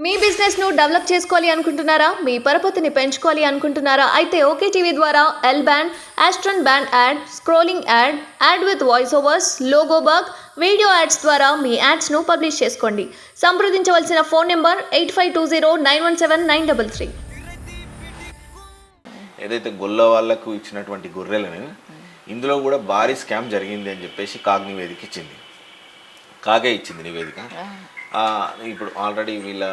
మీ business ను develop చేసుకోవాలి అనుకుంటున్నారా? మీ పరపతిని పెంచుకోవాలి అనుకుంటున్నారా? అయితే ఓకే టీవీ ద్వారా ఎల్ బ్యాండ్, ఆస్ట్రన్ band ad, scrolling ad, ad with voice overs, logo bug, video ads ద్వారా మీ యాడ్స్ ను పబ్లిష్ చేసుకోండి. సంప్రదించవలసిన ఫోన్ నెంబర్ 8520917933. ఏదైతే గొల్ల వాళ్ళకు ఇచ్చినటువంటి గొర్రెలను ఇందులో కూడా భారీ స్కామ్ జరిగింది అని చెప్పేసి కాగ్ నివేదిక ఇచ్చింది. కాగే ఇచ్చింది నివేదిక. ఇప్పుడు ఆల్రెడీ వీళ్ళ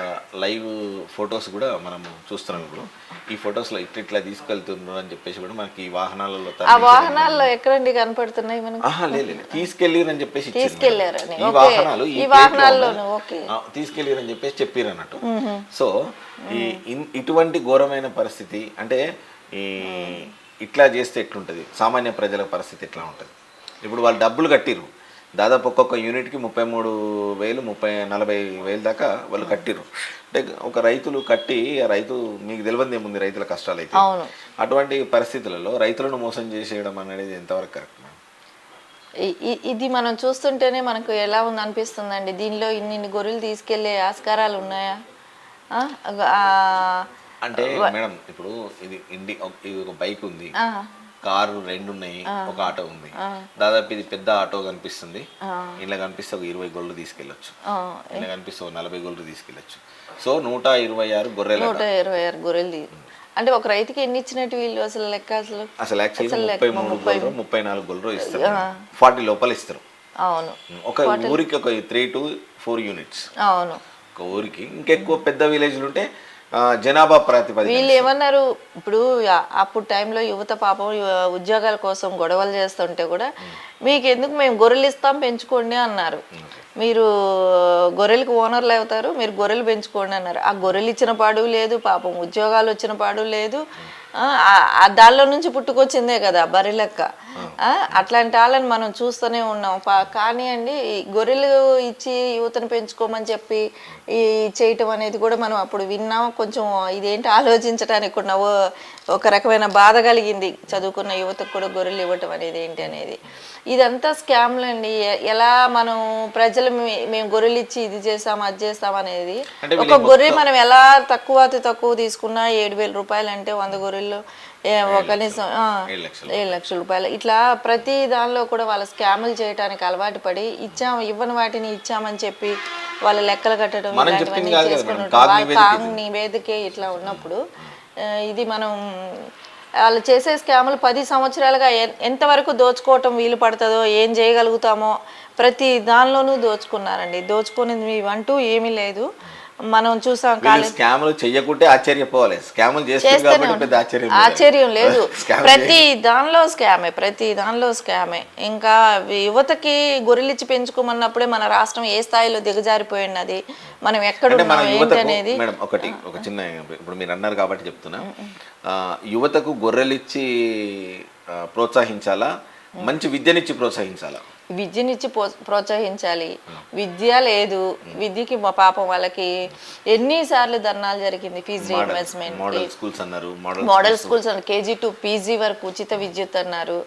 లైవ్ ఫొటోస్ కూడా మనము చూస్తున్నాం. ఇప్పుడు ఈ ఫొటోస్లో ఇట్లా తీసుకెళ్తున్నారు అని చెప్పేసి కూడా మనకి ఈ వాహనాల్లో ఎక్కడండి కనపడుతున్నాయి మనకి? లేదు, తీసుకెళ్ళిరని చెప్పేసి ఈ తీసుకెళ్ళిరని చెప్పేసి చెప్పారు అన్నట్టు. సో ఇటువంటి ఘోరమైన పరిస్థితి అంటే ఇట్లా చేస్తే ఎట్లుంటుంది, సామాన్య ప్రజల పరిస్థితి ఎట్లా ఉంటుంది? ఇప్పుడు వాళ్ళు డబ్బులు కట్టిరు, దాదాపు ఒక్కొక్క యూనిట్కి 33,000 40,000 దాకా వాళ్ళు కట్టిరు. అంటే ఒక రైతులు కట్టి రైతు మీకు తెలియదు ఏముంది రైతుల కష్టాలు అయితే. అటువంటి పరిస్థితులలో రైతులను మోసం చేసేయడం అనేది ఎంతవరకు కరెక్ట్? ఇది మనం చూస్తుంటేనే మనకు ఎలా ఉంది అనిపిస్తుందండి. దీనిలో ఇన్ని గొర్రెలు తీసుకెళ్లే ఆస్కారాలు ఉన్నాయా? అంటే మేడం ఇప్పుడు ఇది ఒక బైక్ ఉంది, కారు 2 ఉన్నాయి, ఒక ఆటో ఉంది. దాదాపు ఇది పెద్ద ఆటో కనిపిస్తుంది. ఇలా కనిపిస్తే ఒక 20 గొర్రెలు తీసుకెళ్ళొచ్చు, ఇలా కనిపిస్తే ఒక 40 గొర్రెలు తీసుకెళ్ళొచ్చు. సో 126 గొర్రెలు అంటే ఒక రైతుకి ఎన్ని ఇచ్చినట్టు వీళ్ళు అసలు లెక్క? అసలు యాక్చువల్గా 33 34 గొర్రెలు ఇస్తారు, 40 లోపల ఇస్తారు. అవును, ఒక ఊరికి ఒక 3 to 4 యూనిట్స్. అవును, ఒక ఊరికి. ఇంకెక్కువ పెద్ద విలేజ్లు ఉంటే జనాభా ప్రాతిపదిక. వీళ్ళు ఏమన్నారు, ఇప్పుడు అప్పుడు టైంలో యువత పాపం ఉద్యోగాల కోసం గొడవలు చేస్తుంటే కూడా మీకు ఎందుకు, మేము గొర్రెలు ఇస్తాం పెంచుకోండి అన్నారు. మీరు గొర్రెలకు ఓనర్లు అవుతారు, మీరు గొర్రెలు పెంచుకోండి అన్నారు. ఆ గొర్రెలు ఇచ్చిన పాడు లేదు, పాపం ఉద్యోగాలు వచ్చిన పాడు లేదు. దానిలో నుంచి పుట్టుకొచ్చిందే కదా బర్రె లెక్క. అట్లాంటి వాళ్ళని మనం చూస్తూనే ఉన్నాం. కానీ అండి గొర్రెలు ఇచ్చి యువతను పెంచుకోమని చెప్పి ఈ చేయటం అనేది కూడా మనం అప్పుడు విన్నాం. కొంచెం ఇదేంటి ఆలోచించడానికి కూడా ఒక రకమైన బాధ కలిగింది. చదువుకున్న యువతకు కూడా గొర్రెలు ఇవ్వటం అనేది ఏంటి అనేది. ఇదంతా స్కామ్లు అండి. ఎలా మనం ప్రజలు మేము గొర్రెలు ఇచ్చి ఇది చేస్తాం అది చేస్తాం అనేది. ఒక గొర్రె మనం ఎలా తక్కువ తీసుకున్నా 7,000 రూపాయలు అంటే 100 గొర్రెలు కనీసం 7 లక్షల రూపాయలు. ఇట్లా ప్రతి దానిలో కూడా వాళ్ళ స్కాములు చేయడానికి అలవాటు పడి ఇవ్వని వాటిని ఇచ్చామని చెప్పి వాళ్ళ లెక్కలు కట్టడం ఇలాంటివన్నీ చేసుకుని కాగ్ నివేదికే ఇట్లా ఉన్నప్పుడు ఇది మనం వాళ్ళు చేసే స్కాములు 10 సంవత్సరాలుగా ఎంతవరకు దోచుకోవటం వీలు పడుతుందో, ఏం చేయగలుగుతామో ప్రతి దానిలోనూ దోచుకున్నారండి. దోచుకునేది అంటూ ఏమీ లేదు. మనం చూసాం. స్కాములు చేయకుంటే ఆశ్చర్యపోవాలి, స్కాములు ఆశ్చర్యం లేదు. ప్రతి దానిలో స్కామే. ఇంకా యువతకి గొర్రెలిచ్చి పెంచుకోమన్నప్పుడే మన రాష్ట్రం ఏ స్థాయిలో దిగజారిపోయినది, మనం ఎక్కడ ఉన్నాం ఏంటి అనేది. మేడం ఒక చిన్న, ఇప్పుడు మీరు అన్నారు కాబట్టి చెప్తున్నా, యువతకు గొర్రెలిచ్చి ప్రోత్సహించాలా, మంచి విద్యనిచ్చి ప్రోత్సహించాలా? విద్యనిచ్చి ప్రోత్సహించాలి. విద్య లేదు, విద్యకి పాపం వాళ్ళకి ఎన్నిసార్లు ధర్నాలు జరిగింది. ఫీజు రీఇంబర్స్మెంట్, మోడల్ స్కూల్స్ అన్నారు, KG to PG వరకు ఉచిత విద్యుత్ అన్నారు.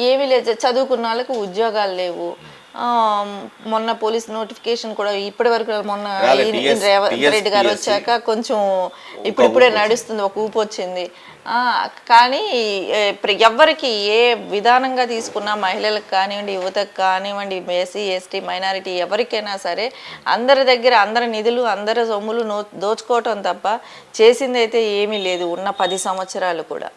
ఏమీ లేదు. చదువుకున్న వాళ్ళకి ఉద్యోగాలు లేవు. మొన్న పోలీస్ నోటిఫికేషన్ కూడా ఇప్పటి వరకు, మొన్న రేవంత్ రెడ్డి గారు వచ్చాక కొంచెం ఇప్పుడిప్పుడే నడుస్తుంది, ఒక ఊపు వచ్చింది. కానీ ఎవరికి ఏ విధానంగా తీసుకున్నా, మహిళలకు కానివ్వండి, యువతకు కానివ్వండి, SC ST మైనారిటీ ఎవరికైనా సరే అందరి దగ్గర అందరి నిధులు అందరి సొమ్ములు దోచుకోవటం తప్ప చేసింది అయితే ఏమీ లేదు ఉన్న 10 సంవత్సరాలు కూడా.